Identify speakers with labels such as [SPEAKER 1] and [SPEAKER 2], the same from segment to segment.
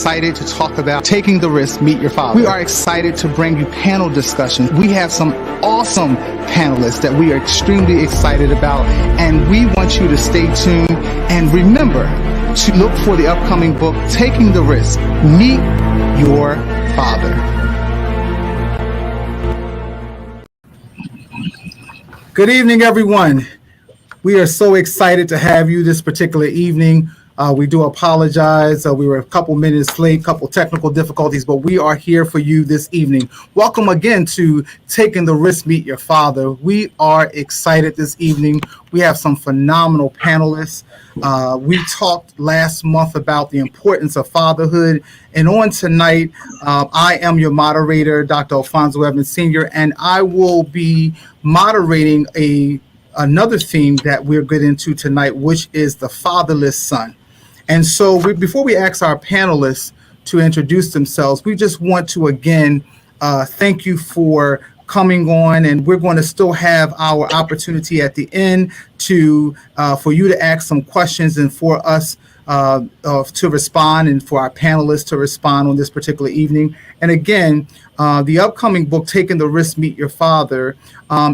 [SPEAKER 1] excited to talk about taking the risk, meet your father. We are excited to bring you panel discussions. We have some awesome panelists that we are extremely excited about, and we want you to stay tuned and remember to look for the upcoming book, Taking the Risk, Meet Your Father.
[SPEAKER 2] Good evening, everyone. We are so excited to have you this particular evening. We do apologize. We were a couple minutes late, couple technical difficulties, but we are here for you this evening. Welcome again to Taking the Risk, Meet Your Father. We are excited this evening. We have some phenomenal panelists. We talked last month about the importance of fatherhood. And on tonight, I am your moderator, Dr. Alfonso Evans Sr., and I will be moderating another theme that we're getting into tonight, which is the fatherless son. And so before we ask our panelists to introduce themselves, we just want to again thank you for coming on, and we're going to still have our opportunity at the end to for you to ask some questions and for us to respond and for our panelists to respond on this particular evening. And again, the upcoming book, Taking the Risk, Meet Your Father,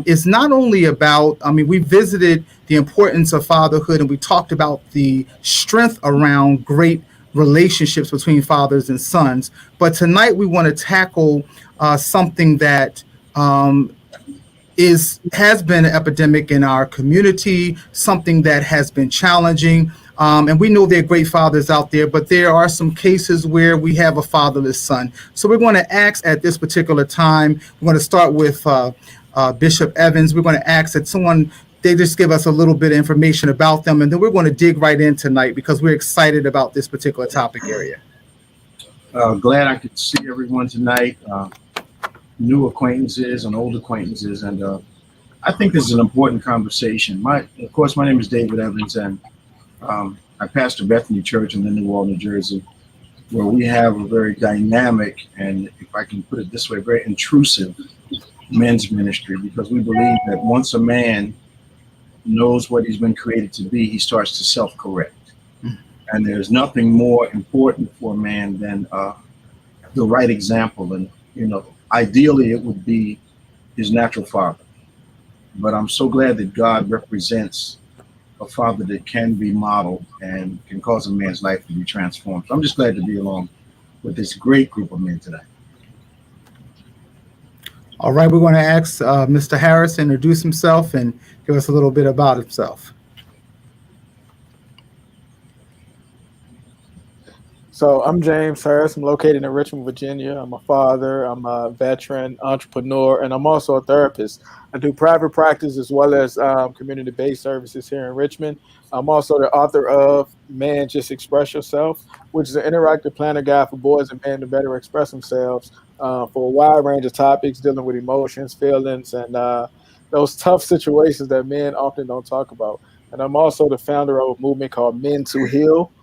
[SPEAKER 2] is not only about, we visited the importance of fatherhood and we talked about the strength around great relationships between fathers and sons. But tonight we want to tackle something that has been an epidemic in our community, something that has been challenging. And we know there are great fathers out there, but there are some cases where we have a fatherless son. So we're going to ask at this particular time, we're going to start with Bishop Evans. We're going to ask that they just give us a little bit of information about them, and then we're going to dig right in tonight because we're excited about this particular topic area.
[SPEAKER 3] Glad I could see everyone tonight, new acquaintances and old acquaintances, and I think this is an important conversation. Of course, my name is David Evans, and I pastor Bethany Church in Lindenwold, New Jersey, where we have a very dynamic and, if I can put it this way, very intrusive men's ministry, because we believe that once a man knows what he's been created to be, he starts to self-correct. And there's nothing more important for a man than the right example. And, ideally it would be his natural father. But I'm so glad that God represents a father that can be modeled and can cause a man's life to be transformed. So I'm just glad to be along with this great group of men today.
[SPEAKER 2] All right, we're going to ask Mr. Harris to introduce himself and give us a little bit about himself.
[SPEAKER 4] So I'm James Harris. I'm located in Richmond, Virginia. I'm a father, I'm a veteran, entrepreneur, and I'm also a therapist. I do private practice as well as community-based services here in Richmond. I'm also the author of Man, Just Express Yourself, which is an interactive planner guide for boys and men to better express themselves for a wide range of topics dealing with emotions, feelings, and those tough situations that men often don't talk about. And I'm also the founder of a movement called Men to Heal,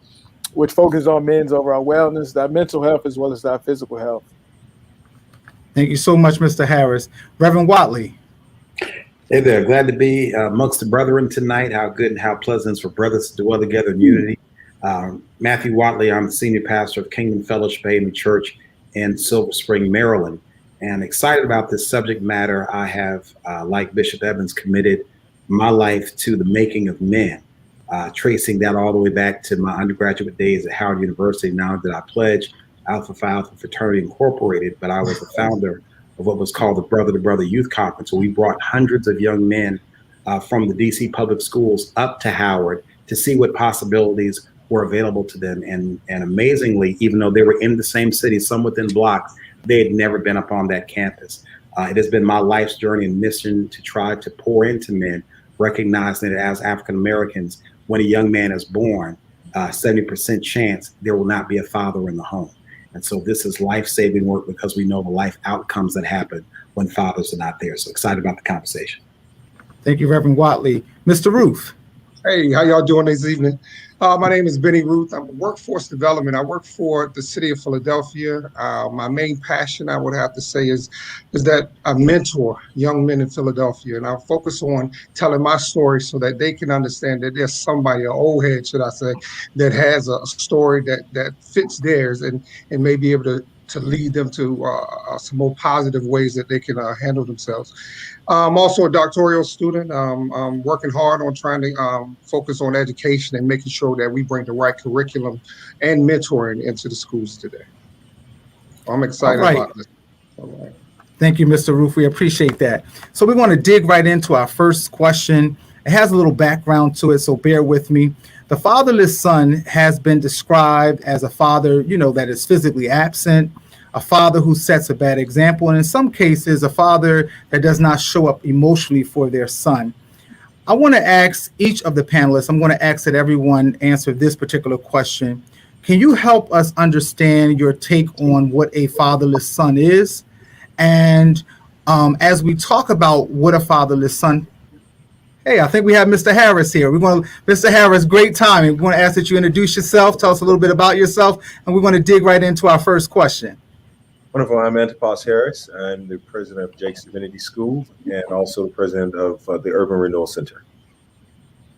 [SPEAKER 4] which focuses on men's overall wellness, their mental health, as well as their physical health.
[SPEAKER 2] Thank you so much, Mr. Harris. Reverend Watley.
[SPEAKER 5] Hey there, glad to be amongst the brethren tonight. How good and how pleasant it's for brothers to dwell together in unity. Matthew Watley, I'm the senior pastor of Kingdom Fellowship AME Church in Silver Spring, Maryland. And excited about this subject matter. I have, like Bishop Evans, committed my life to the making of men. Tracing that all the way back to my undergraduate days at Howard University. Now that I pledge Alpha Phi Alpha Fraternity Incorporated, but I was the founder of what was called the Brother to Brother Youth Conference. So we brought hundreds of young men from the DC public schools up to Howard to see what possibilities were available to them. And amazingly, even though they were in the same city, some within blocks, they had never been up on that campus. It has been my life's journey and mission to try to pour into men, recognizing that as African Americans, when a young man is born, 70% chance there will not be a father in the home. And so this is life-saving work because we know the life outcomes that happen when fathers are not there. So excited about the conversation.
[SPEAKER 2] Thank you, Reverend Watley. Mr. Roof.
[SPEAKER 6] Hey, how y'all doing this evening? My name is Benny Ruth. I'm workforce development. I work for the city of Philadelphia. My main passion, I would have to say, is that I mentor young men in Philadelphia, and I focus on telling my story so that they can understand that there's somebody, an old head, should I say, that has a story that fits theirs, and may be able to lead them to some more positive ways that they can handle themselves. I'm also a doctoral student. I'm working hard on trying to focus on education and making sure that we bring the right curriculum and mentoring into the schools today. I'm
[SPEAKER 2] All
[SPEAKER 6] excited
[SPEAKER 2] right.
[SPEAKER 6] about this. All right.
[SPEAKER 2] Thank you, Mr. Roof. We appreciate that. So we want to dig right into our first question. It has a little background to it, so bear with me. The fatherless son has been described as a father, that is physically absent, a father who sets a bad example, and in some cases, a father that does not show up emotionally for their son. I want to ask each of the panelists, I'm going to ask that everyone answer this particular question. Can you help us understand your take on what a fatherless son is? And as we talk about what a fatherless son, hey, I think we have Mr. Harris here. Mr. Harris, great timing. We want to ask that you introduce yourself, tell us a little bit about yourself, and we're going to dig right into our first question.
[SPEAKER 7] Wonderful. I'm Antipas Harris. I'm the president of Jake's Divinity School and also the president of the Urban Renewal Center.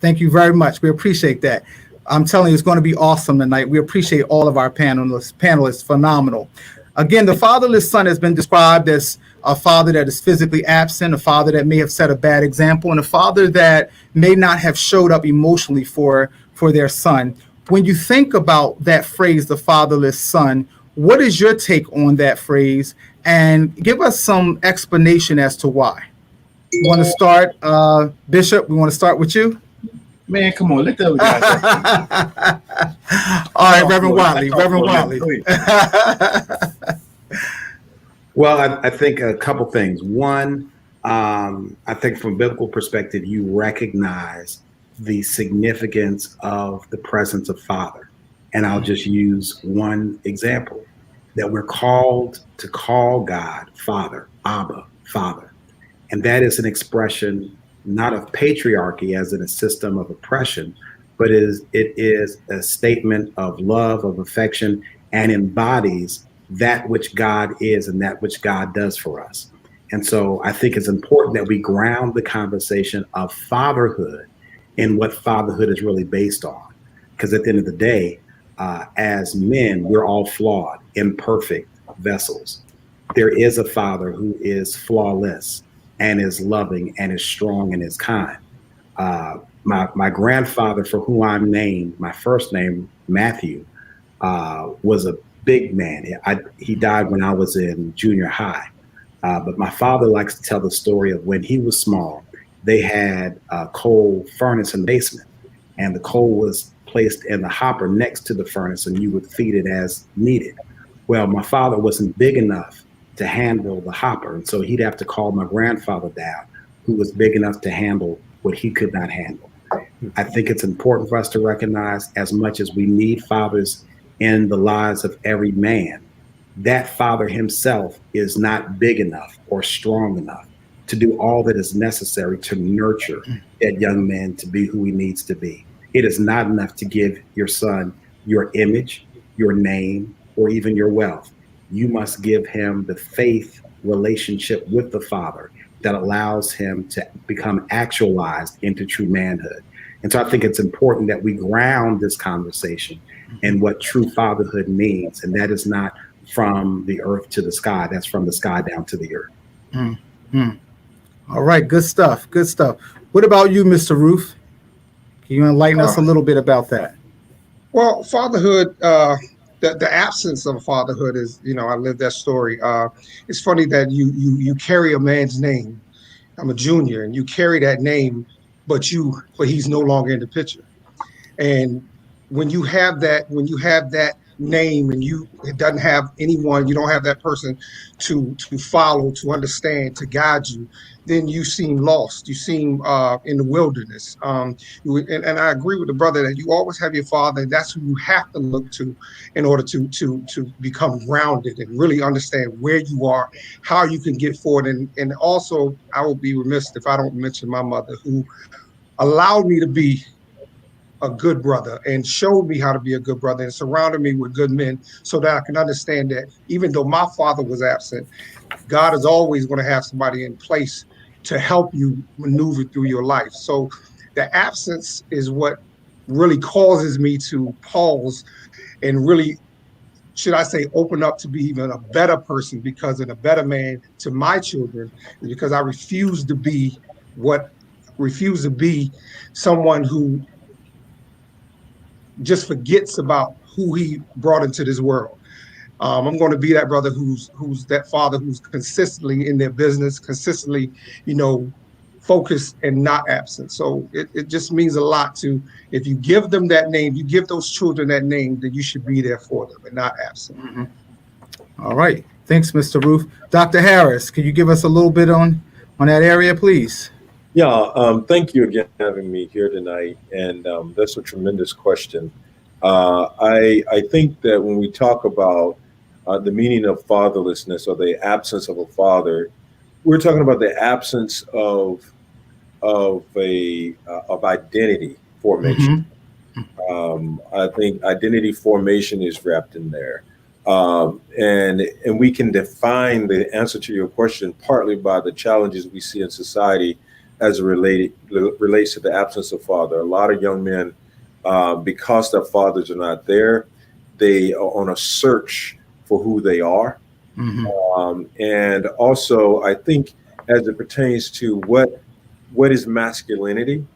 [SPEAKER 2] Thank you very much. We appreciate that. I'm telling you, it's going to be awesome tonight. We appreciate all of our panelists, phenomenal. Again, the fatherless son has been described as a father that is physically absent, a father that may have set a bad example, and a father that may not have showed up emotionally for their son. When you think about that phrase, the fatherless son, what is your take on that phrase? And give us some explanation as to why. You want to start, Bishop? We want to start with you?
[SPEAKER 3] Man, come on, let the other guys.
[SPEAKER 2] All right, Reverend Watley. Reverend Watley.
[SPEAKER 5] Well, I think a couple things. One, I think from a biblical perspective, you recognize the significance of the presence of Father. And I'll just use one example, that we're called to call God Father, Abba, Father. And that is an expression not of patriarchy as in a system of oppression, but it is a statement of love, of affection, and embodies that which God is and that which God does for us. And so I think it's important that we ground the conversation of fatherhood in what fatherhood is really based on. Because at the end of the day, as men, we're all flawed, imperfect vessels. There is a father who is flawless and is loving and is strong and is kind. My grandfather, for whom I'm named, my first name, Matthew, was a big man. He died when I was in junior high. But my father likes to tell the story of when he was small, they had a coal furnace in the basement, and the coal was placed in the hopper next to the furnace, and you would feed it as needed. Well, my father wasn't big enough to handle the hopper, and so he'd have to call my grandfather down, who was big enough to handle what he could not handle. I think it's important for us to recognize, as much as we need fathers in the lives of every man, that father himself is not big enough or strong enough to do all that is necessary to nurture that young man to be who he needs to be. It is not enough to give your son your image, your name, or even your wealth. You must give him the faith relationship with the Father that allows him to become actualized into true manhood. And so I think it's important that we ground this conversation in what true fatherhood means. And that is not from the earth to the sky. That's from the sky down to the earth.
[SPEAKER 2] Mm-hmm. All right. Good stuff. Good stuff. What about you, Mr. Roof? Can you enlighten us a little bit about that?
[SPEAKER 6] Well, fatherhood, the absence of fatherhood is, I lived that story. It's funny that you carry a man's name. I'm a junior, and you carry that name, but he's no longer in the picture. And when you have that name and it doesn't have anyone, you don't have that person to follow, to understand, to guide you, then you seem lost. You seem in the wilderness. And I agree with the brother that you always have your father, and that's who you have to look to in order to become grounded and really understand where you are, how you can get forward. And also, I will be remiss if I don't mention my mother, who allowed me to be a good brother and showed me how to be a good brother and surrounded me with good men so that I can understand that even though my father was absent, God is always going to have somebody in place to help you maneuver through your life. So the absence is what really causes me to pause and really, should I say, open up to be even a better person, because and a better man to my children is because I refuse to be someone who just forgets about who he brought into this world. I'm going to be that brother who's that father who's consistently in their business, consistently, focused and not absent. So it just means a lot to, if you give them that name, you give those children that name, then you should be there for them and not absent.
[SPEAKER 2] Mm-hmm. All right. Thanks, Mr. Roof. Dr. Harris, can you give us a little bit on that area, please?
[SPEAKER 7] Yeah, thank you again for having me here tonight. And that's a tremendous question. I think that when we talk about the meaning of fatherlessness or the absence of a father, we're talking about the absence of identity formation.
[SPEAKER 2] Mm-hmm.
[SPEAKER 7] I think identity formation is wrapped in there. And we can define the answer to your question partly by the challenges we see in society as it relates to the absence of father. A lot of young men, because their fathers are not there, they are on a search for who they are.
[SPEAKER 2] Mm-hmm.
[SPEAKER 7] And also, I think as it pertains to what is masculinity,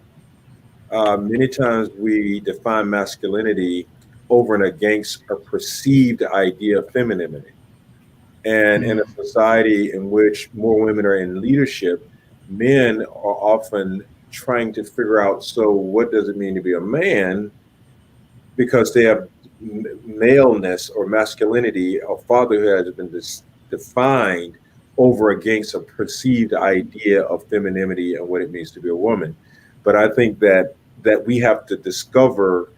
[SPEAKER 7] many times we define masculinity over and against a perceived idea of femininity. And in a society in which more women are in leadership, men are often trying to figure out, so what does it mean to be a man? Because they have maleness or masculinity or fatherhood has been defined over against a perceived idea of femininity and what it means to be a woman. But I think that we have to discover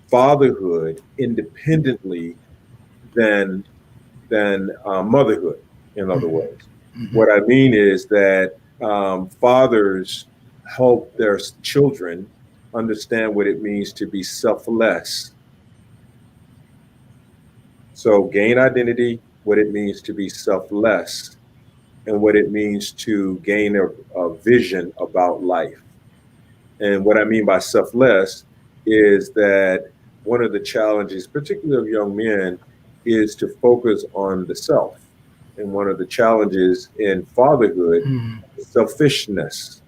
[SPEAKER 7] fatherhood independently than motherhood, in other words.
[SPEAKER 2] Mm-hmm.
[SPEAKER 7] What I mean is that fathers help their children understand what it means to be selfless. So gain identity, what it means to be selfless, and what it means to gain a vision about life. And what I mean by selfless is that one of the challenges, particularly of young men, is to focus on the self. And one of the challenges in fatherhood is selfishness.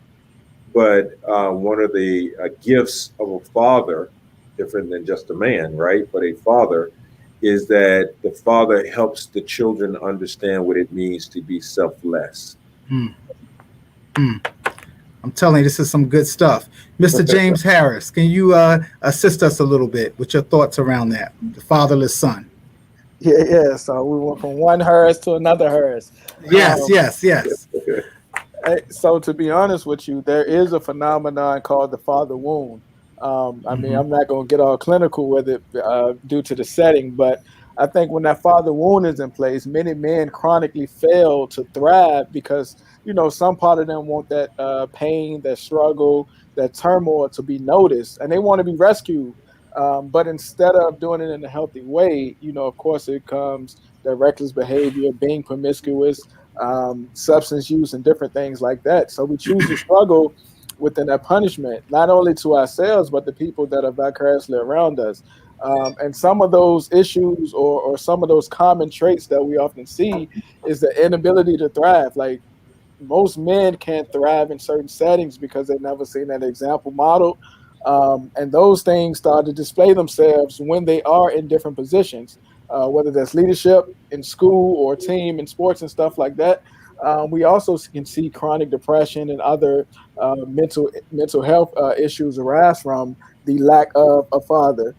[SPEAKER 7] But one of the gifts of a father, different than just a man, right? But a father, is that the father helps the children understand what it means to be selfless.
[SPEAKER 2] I'm telling you, this is some good stuff. Mr. James Harris, can you assist us a little bit with your thoughts around that, the fatherless son?
[SPEAKER 4] Yeah. So we went from one Harris to another Harris.
[SPEAKER 2] Yes.
[SPEAKER 4] So to be honest with you, there is a phenomenon called the father wound. I mean, I'm not going to get all clinical with it due to the setting, but I think when that father wound is in place, many men chronically fail to thrive because, some part of them want that pain, that struggle, that turmoil to be noticed, and they want to be rescued. But instead of doing it in a healthy way, of course, it comes the reckless behavior, being promiscuous, substance use, and different things like that. So we choose to struggle within that punishment, not only to ourselves, but the people that are vicariously around us. And some of those issues or some of those common traits that we often see is the inability to thrive. Like most men can't thrive in certain settings because they've never seen that example model. And those things start to display themselves when they are in different positions, whether that's leadership in school or team in sports and stuff like that. We also can see chronic depression and other mental health issues arise from the lack of a father.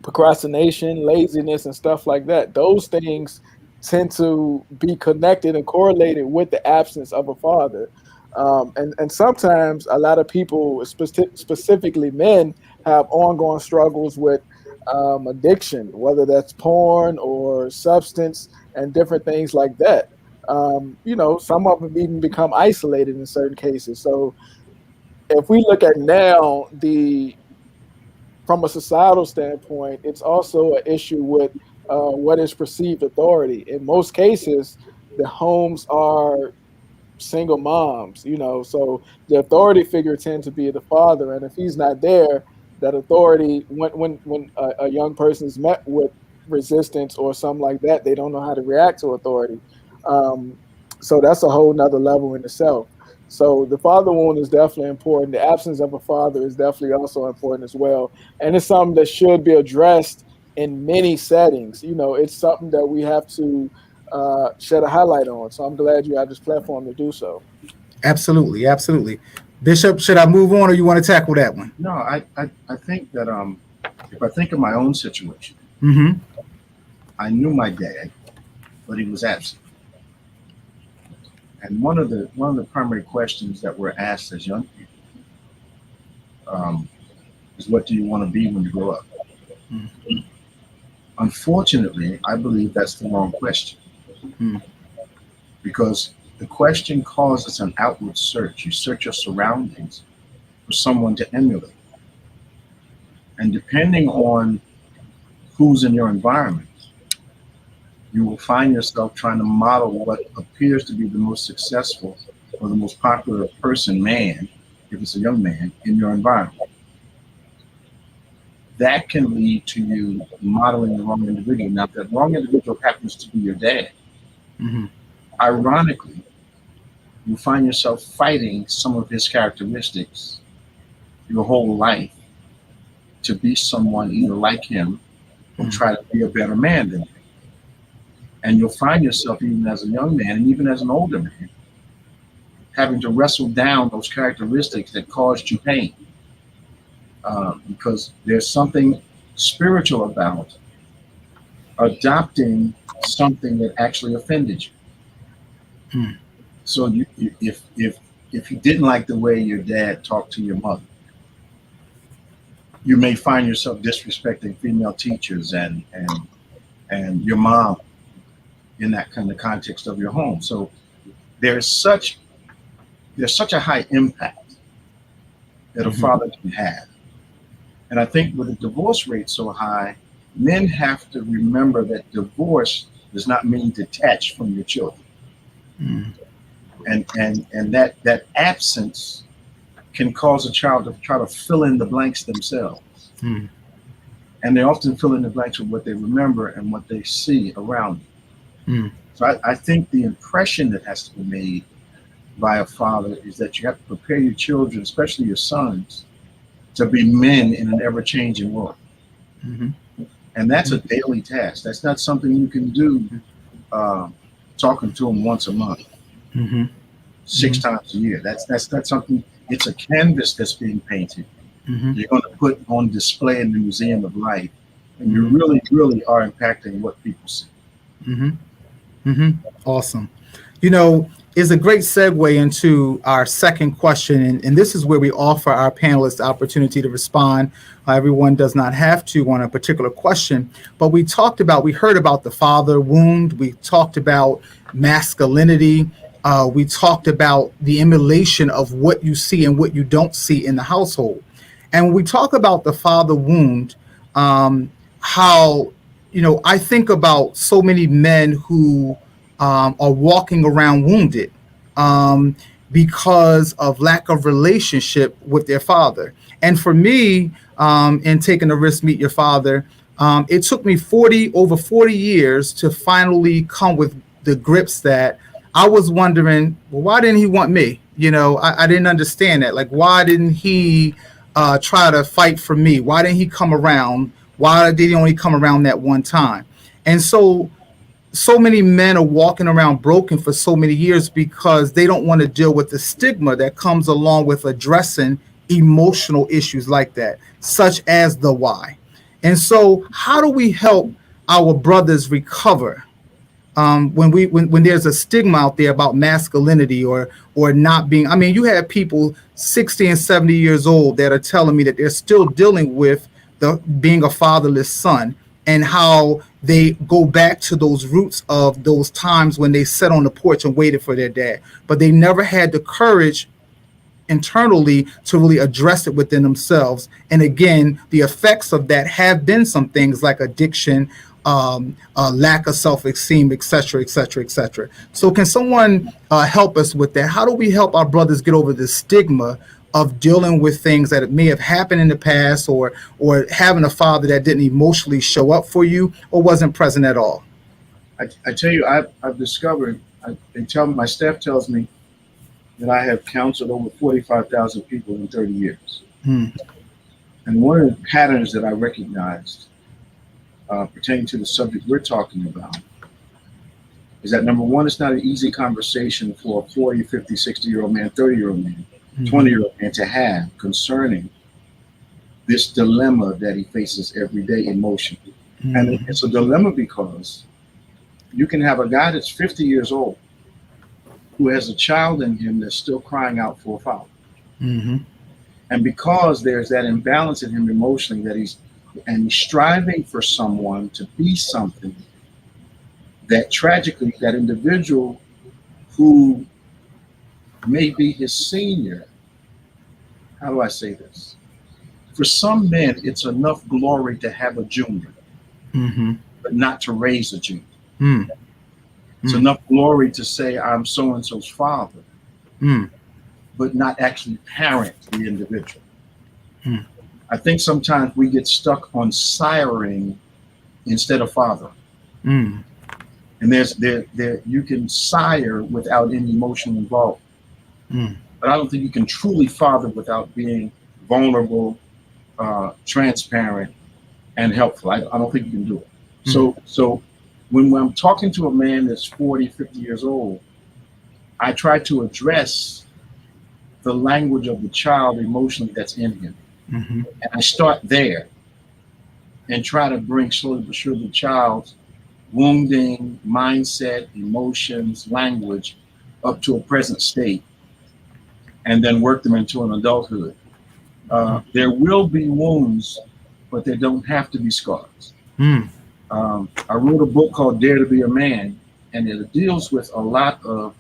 [SPEAKER 4] Procrastination, laziness, and stuff like that. Those things tend to be connected and correlated with the absence of a father. And sometimes a lot of people, specifically men, have ongoing struggles with addiction, whether that's porn or substance and different things like that. Some of them even become isolated in certain cases. So if we look at now the from a societal standpoint, it's also an issue with what is perceived authority. In most cases, the homes are single moms, so the authority figure tends to be the father, and if he's not there, that authority, when a young person is met with resistance or something like that, they don't know how to react to authority. So that's a whole nother level in itself. So the father wound is definitely important. The absence of a father is definitely also important as well, and it's something that should be addressed in many settings. It's something that we have to shed a highlight on. So I'm glad you have this platform to do so.
[SPEAKER 2] Absolutely, absolutely. Bishop, should I move on, or you want to tackle that one?
[SPEAKER 3] No, I think that if I think of my own situation,
[SPEAKER 2] Mm-hmm.
[SPEAKER 3] I knew my dad, but he was absent. And one of the primary questions that we're asked as young people is, what do you want to be when you grow up?
[SPEAKER 2] Mm-hmm.
[SPEAKER 3] Unfortunately, I believe that's the wrong question.
[SPEAKER 2] Mm-hmm.
[SPEAKER 3] Because the question causes an outward search. You search your surroundings for someone to emulate. And depending on who's in your environment, you will find yourself trying to model what appears to be the most successful or the most popular person, man, if it's a young man, in your environment. That can lead to you modeling the wrong individual. Now, if that wrong individual happens to be your dad,
[SPEAKER 2] Mm-hmm.
[SPEAKER 3] ironically, you find yourself fighting some of his characteristics your whole life to be someone either like him or try to be a better man than him. And you'll find yourself, even as a young man and even as an older man, having to wrestle down those characteristics that caused you pain. Because there's something spiritual about adopting something that actually offended you.
[SPEAKER 2] Mm.
[SPEAKER 3] So if you didn't like the way your dad talked to your mother, you may find yourself disrespecting female teachers and your mom in that kind of context of your home. So there's such a high impact that a father can have. And I think with the divorce rate so high, men have to remember that divorce does not mean detached from your children.
[SPEAKER 2] Mm.
[SPEAKER 3] And that absence can cause a child to try to fill in the blanks themselves.
[SPEAKER 2] Mm.
[SPEAKER 3] And they often fill in the blanks with what they remember and what they see around them.
[SPEAKER 2] Mm.
[SPEAKER 3] So I think the impression that has to be made by a father is that you have to prepare your children, especially your sons, to be men in an ever-changing world.
[SPEAKER 2] Mm-hmm.
[SPEAKER 3] And that's a daily task. That's not something you can do talking to them once a month,
[SPEAKER 2] Mm-hmm.
[SPEAKER 3] 6 times a year. That's not something. It's a canvas that's being painted.
[SPEAKER 2] Mm-hmm.
[SPEAKER 3] You're going to put on display in the Museum of Life, and you really, really are impacting what people see.
[SPEAKER 2] Mm-hmm. Mm-hmm. Awesome. Is a great segue into our second question, and this is where we offer our panelists the opportunity to respond. Everyone does not have to on a particular question, but we heard about the father wound. We talked about masculinity. We talked about the emulation of what you see and what you don't see in the household. And when we talk about the father wound, how, I think about so many men who are walking around wounded because of lack of relationship with their father. And for me, in taking the risk, meet your father, it took me over 40 years to finally come with the grips that I was wondering, well, why didn't he want me? I didn't understand that. Like, why didn't he try to fight for me? Why didn't he come around? Why did he only come around that one time? And so many men are walking around broken for so many years because they don't want to deal with the stigma that comes along with addressing emotional issues like that, such as the why. And so how do we help our brothers recover when there's a stigma out there about masculinity or not being? I mean, you have people 60 and 70 years old that are telling me that they're still dealing with being a fatherless son, and how they go back to those roots of those times when they sat on the porch and waited for their dad, but they never had the courage internally to really address it within themselves. And again, the effects of that have been some things like addiction, lack of self-esteem, et cetera, et cetera, et cetera. So can someone help us with that? How do we help our brothers get over the stigma of dealing with things that may have happened in the past, or having a father that didn't emotionally show up for you or wasn't present at all?
[SPEAKER 3] I tell you, I've discovered, my staff tells me that I have counseled over 45,000 people in 30 years. And one of the patterns that I recognized pertaining to the subject we're talking about is that, number one, it's not an easy conversation for a 40, 50, 60-year-old man, 30-year-old man, 20-year-old man to have concerning this dilemma that he faces every day emotionally. And it's a dilemma because you can have a guy that's 50 years old who has a child in him that's still crying out for a father. And because there's that imbalance in him emotionally, that he's striving for someone to be something, that tragically that individual who may be his senior, how do I say this? For some men, it's enough glory to have a junior, but not to raise a junior. It's enough glory to say, I'm so-and-so's father, but not actually parent the individual. I think sometimes we get stuck on siring instead of father. And you can sire without any emotion involved. But I don't think you can truly father without being vulnerable, transparent, and helpful. I don't think you can do it. So when I'm talking to a man that's 40, 50 years old, I try to address the language of the child emotionally that's in him. And I start there and try to bring slowly but surely the child's wounding, mindset, emotions, language up to a present state, and then work them into an adulthood. There will be wounds, but they don't have to be scars. I wrote a book called Dare to Be a Man, and it deals with a lot of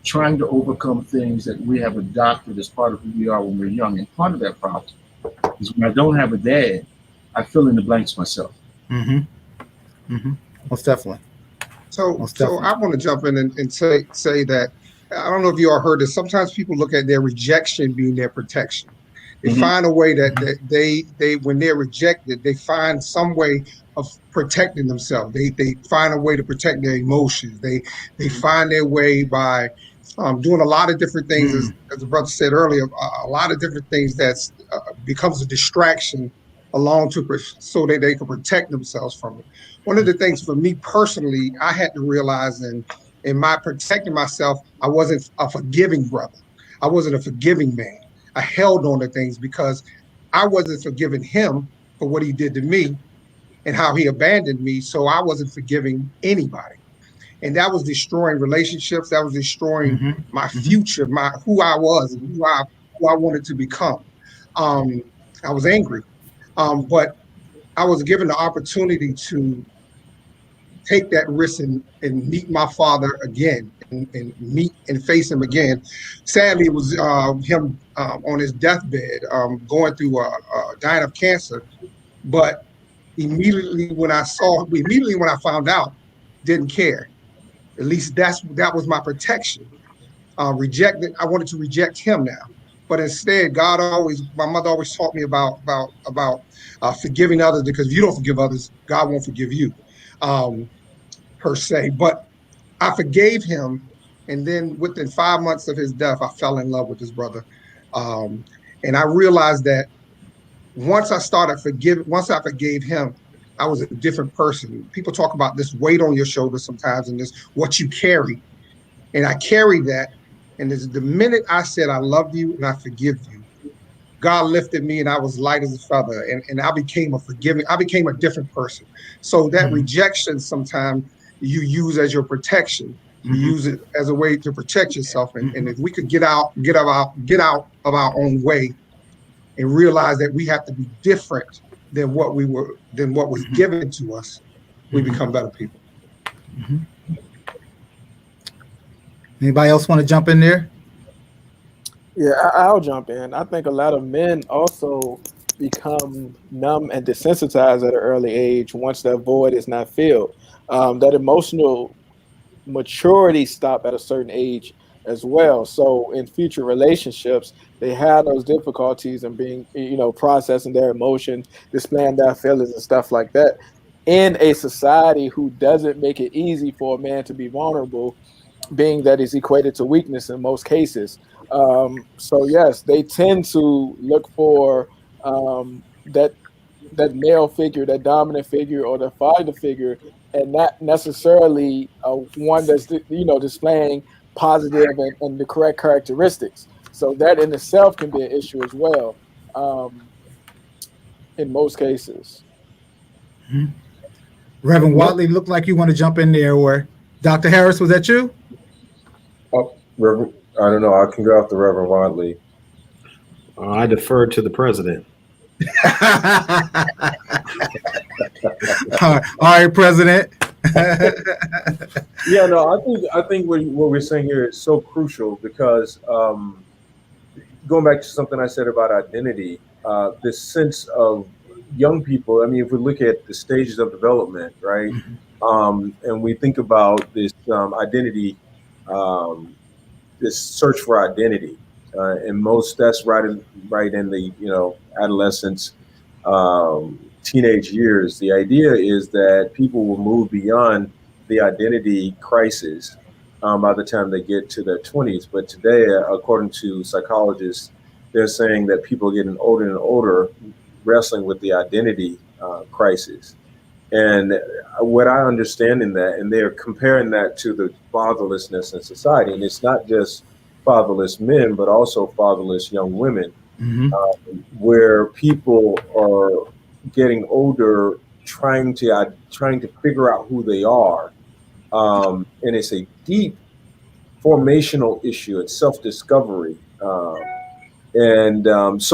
[SPEAKER 3] trying to overcome things that we have adopted as part of who we are when we're young. And part of that problem is when I don't have a dad, I fill in the blanks myself.
[SPEAKER 2] Most definitely.
[SPEAKER 6] So I want to jump in and say that, I don't know if you all heard this, sometimes people look at their rejection being their protection. They find a way that they when they're rejected, they find some way of protecting themselves. They find a way to protect their emotions. They find their way by doing a lot of different things, as the brother said earlier, a lot of different things that becomes a distraction so that they can protect themselves from it. One of the things for me personally, I had to realize in my protecting myself, I wasn't a forgiving brother. I wasn't a forgiving man. I held on to things because I wasn't forgiving him for what he did to me and how he abandoned me. So I wasn't forgiving anybody. And that was destroying relationships. That was destroying my future, who I was and who I wanted to become. I was angry, but I was given the opportunity to take that risk and meet my father again and meet and face him again. Sadly, it was him on his deathbed, going through dying of cancer. But immediately when I found out, didn't care. At least that was my protection. Rejected. I wanted to reject him now, but instead, my mother always taught me about forgiving others, because if you don't forgive others, God won't forgive you, per se. But I forgave him, and then within 5 months of his death, I fell in love with his brother, and I realized that once I forgave him, I was a different person. People talk about this weight on your shoulders sometimes, and this what you carry. And I carried that. And the minute I said, I love you and I forgive you, God lifted me and I was light as a feather. And I became a different person. So that rejection sometimes you use as your protection. You use it as a way to protect yourself. And if we could get out of our own way and realize that we have to be different than what was given to us, we become better people.
[SPEAKER 2] Anybody else want to jump in there?
[SPEAKER 4] Yeah, I'll jump in. I think a lot of men also become numb and desensitized at an early age once that void is not filled. That emotional maturity stop at a certain age as well. So in future relationships, they have those difficulties in being, processing their emotions, displaying their feelings and stuff like that. In a society who doesn't make it easy for a man to be vulnerable, being that is equated to weakness in most cases. So yes, they tend to look for that male figure, that dominant figure, or the father figure, and not necessarily one that's displaying positive and the correct characteristics. So that in itself can be an issue as well, in most cases.
[SPEAKER 2] Reverend Watley, looked like you want to jump in there, or Dr. Harris, was that you?
[SPEAKER 7] Oh, Reverend, I don't know. I can go after Reverend Wadley.
[SPEAKER 5] I defer to the president.
[SPEAKER 2] All right, President.
[SPEAKER 7] Yeah, no, I think what we're saying here is so crucial because going back to something I said about identity, this sense of young people. I mean, if we look at the stages of development, right, and we think about this identity, um, this search for identity, and most that's right in the adolescence, teenage years. The idea is that people will move beyond the identity crisis by the time they get to their 20s. But today, according to psychologists, they're saying that people are getting older and older, wrestling with the identity crisis. And what I understand in that, and they're comparing that to the fatherlessness in society, and it's not just fatherless men, but also fatherless young women, where people are getting older, trying to figure out who they are, and it's a deep formational issue. It's self-discovery, so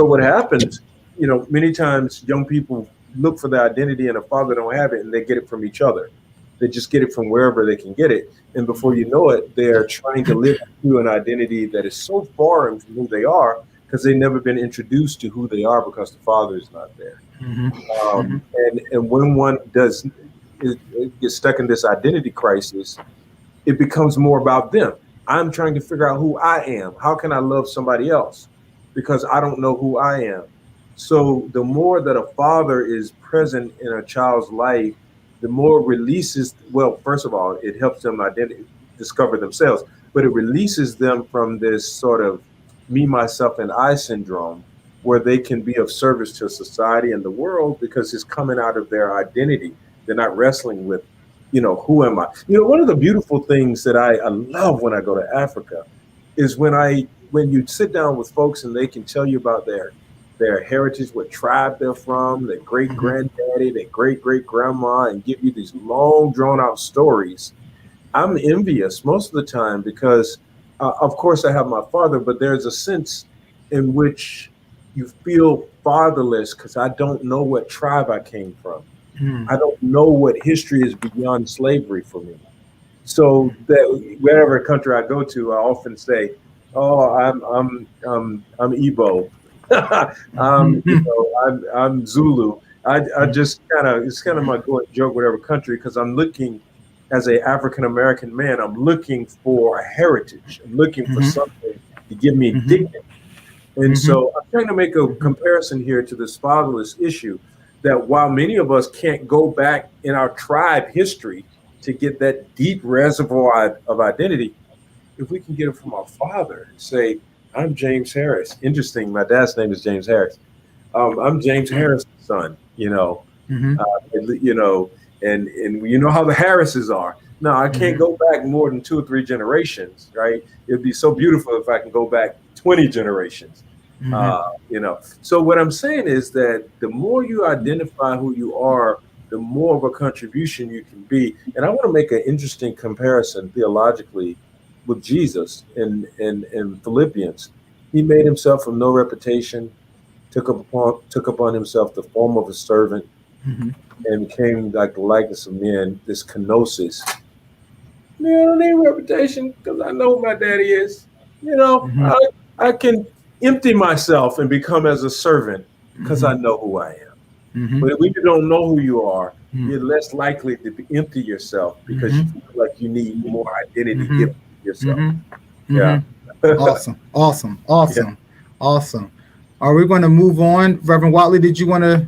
[SPEAKER 7] what happens, many times young people look for their identity and a father don't have it, and they get it from each other. They just get it from wherever they can get it, and before you know it, they're trying to live through an identity that is so foreign from who they are because they've never been introduced to who they are because the father is not there. And when one gets stuck in this identity crisis, it becomes more about them. I'm trying to figure out who I am. How can I love somebody else? Because I don't know who I am. So the more that a father is present in a child's life, the more it releases, well, first of all, it helps them discover themselves, but it releases them from this sort of me, myself, and I syndrome, where they can be of service to society and the world because it's coming out of their identity. They're not wrestling with, who am I? One of the beautiful things that I love when I go to Africa is when you sit down with folks and they can tell you about their heritage, what tribe they're from, their great granddaddy, their great great grandma, and give you these long drawn out stories. I'm envious most of the time because, of course, I have my father, but there's a sense in which you feel fatherless because I don't know what tribe I came from. I don't know what history is beyond slavery for me. So that wherever country I go to, I often say, "Oh, I'm Igbo. I'm Zulu." I just it's kind of my going joke whatever country because I'm looking as a African American man. I'm looking for a heritage. I'm looking for something to give me dignity. And so I'm trying to make a comparison here to this fatherless issue. That while many of us can't go back in our tribe history to get that deep reservoir of identity, if we can get it from our father and say, I'm James Harris. Interesting, my dad's name is James Harris. I'm James Harris' son, and you know how the Harrises are. No, I can't go back more than 2 or 3 generations, right? It'd be so beautiful if I can go back 20 generations. So what I'm saying is that the more you identify who you are, the more of a contribution you can be. And I want to make an interesting comparison theologically with Jesus in Philippians. He made himself of no reputation, took upon himself the form of a servant, and became like the likeness of men, this kenosis. Man, I don't need reputation because I know who my daddy is. I can empty myself and become as a servant because I know who I am. But when you don't know who you are, you're less likely to empty yourself because you feel like you need more identity given to yourself. Yeah.
[SPEAKER 2] Awesome.
[SPEAKER 7] Yeah.
[SPEAKER 2] Are we going to move on? Reverend Watley, did you want to?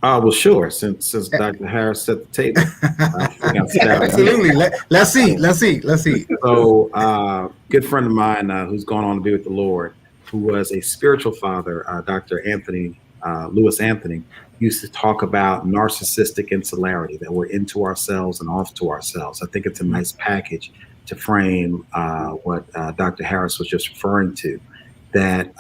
[SPEAKER 5] Well, sure. Since Dr. Harris set the table,
[SPEAKER 2] Absolutely. Let's see.
[SPEAKER 5] So, good friend of mine who's gone on to be with the Lord, who was a spiritual father, Dr. Lewis Anthony, used to talk about narcissistic insularity, that we're into ourselves and off to ourselves. I think it's a nice package to frame what Dr. Harris was just referring to, that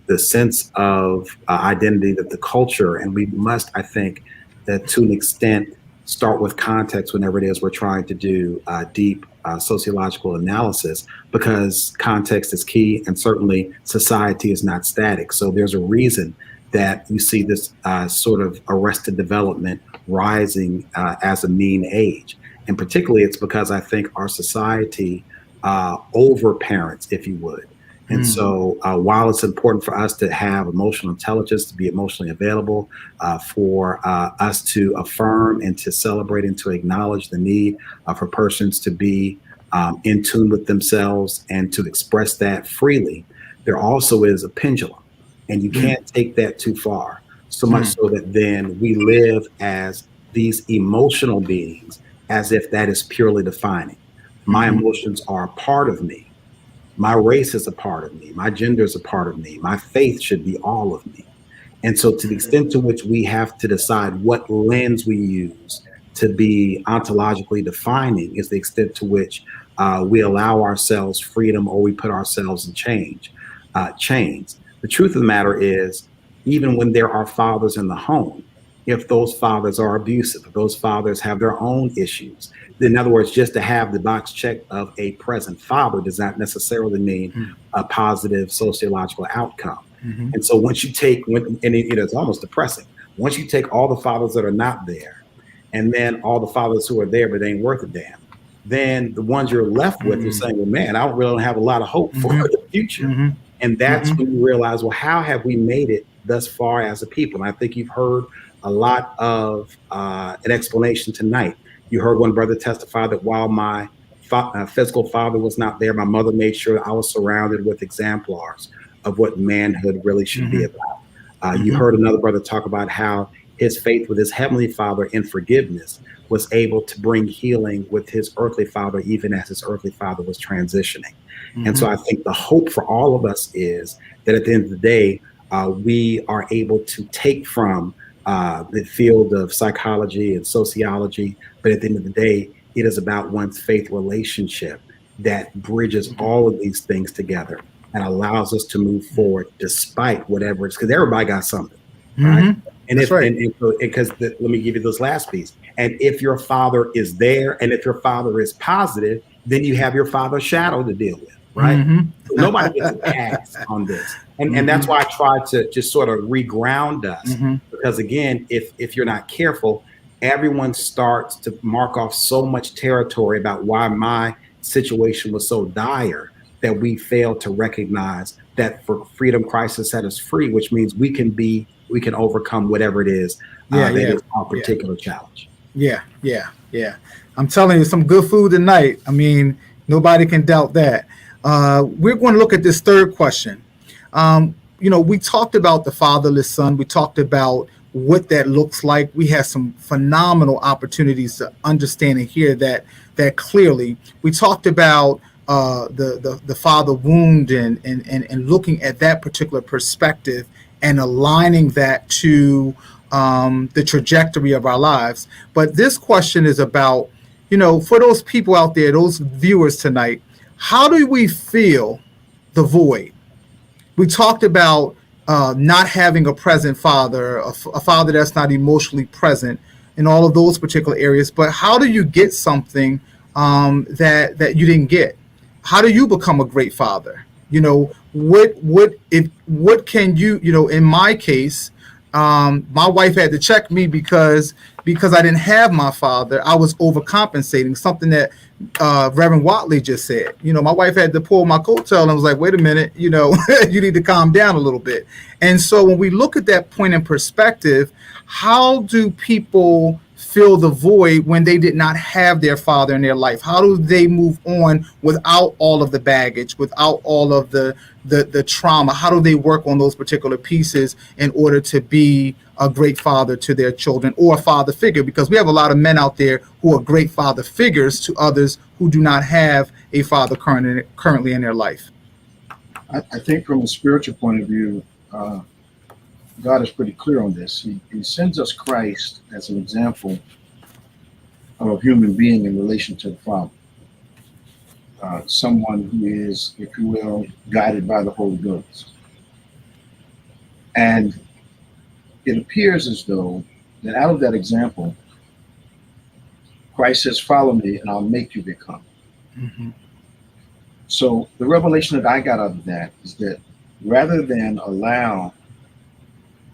[SPEAKER 5] the sense of identity that the culture, and we must, I think, that to an extent, start with context whenever it is we're trying to do deep sociological analysis, because context is key, and certainly society is not static. So there's a reason that you see this sort of arrested development rising as a mean age. And particularly it's because I think our society over-parents, if you would. And so while it's important for us to have emotional intelligence, to be emotionally available, for us to affirm and to celebrate and to acknowledge the need for persons to be in tune with themselves and to express that freely, there also is a pendulum. And you can't take that too far, so much so that then we live as these emotional beings as if that is purely defining. My emotions are a part of me. My race is a part of me. My gender is a part of me. My faith should be all of me. And so to the extent to which we have to decide what lens we use to be ontologically defining is the extent to which we allow ourselves freedom or we put ourselves in chains. The truth of the matter is, even when there are fathers in the home, if those fathers are abusive, if those fathers have their own issues, in other words, just to have the box checked of a present father does not necessarily mean a positive sociological outcome. And so once you take, it's almost depressing. Once you take all the fathers that are not there, and then all the fathers who are there but they ain't worth a damn, then the ones you're left with, you're saying, well, man, I don't really have a lot of hope for the future. And that's when you realize, well, how have we made it thus far as a people? And I think you've heard a lot of an explanation tonight. You heard one brother testify that while my physical father was not there, my mother made sure I was surrounded with exemplars of what manhood really should be about. You heard another brother talk about how his faith with his heavenly father in forgiveness was able to bring healing with his earthly father, even as his earthly father was transitioning. And so I think the hope for all of us is that at the end of the day, we are able to take from the field of psychology and sociology, but at the end of the day, it is about one's faith relationship that bridges all of these things together and allows us to move forward despite whatever it's, because everybody got something, right? And let me give you this last piece. And if your father is there, and if your father is positive, then you have your father's shadow to deal with, right? So nobody gets a pass on this. And that's why I try to just sort of reground us, because again, if you're not careful, everyone starts to mark off so much territory about why my situation was so dire that we fail to recognize that for freedom Christ has set us free, which means we can overcome whatever it is that is our particular challenge. Yeah.
[SPEAKER 2] I'm telling you, some good food tonight. I mean, nobody can doubt that. We're going to look at this third question. We talked about the fatherless son. We talked about what that looks like. We had some phenomenal opportunities to understand and hear that clearly. We talked about the father wound and looking at that particular perspective and aligning that to the trajectory of our lives. But this question is about, for those people out there, those viewers tonight, how do we feel the void? We talked about not having a present father, a father that's not emotionally present in all of those particular areas. But how do you get something that you didn't get? How do you become a great father? What can you, in my case, My wife had to check me because I didn't have my father. I was overcompensating, something that Reverend Watley just said. My wife had to pull my coattail and was like, wait a minute, you need to calm down a little bit. And so when we look at that point in perspective, how do people fill the void when they did not have their father in their life? How do they move on without all of the baggage, without all of the trauma? How do they work on those particular pieces in order to be a great father to their children, or a father figure? Because we have a lot of men out there who are great father figures to others who do not have a father currently in their life.
[SPEAKER 3] I think from a spiritual point of view, God is pretty clear on this. He sends us Christ as an example of a human being in relation to the Father. Someone who is, if you will, guided by the Holy Ghost. And it appears as though that out of that example, Christ says, follow me and I'll make you become.
[SPEAKER 2] Mm-hmm.
[SPEAKER 3] So the revelation that I got out of that is that rather than allow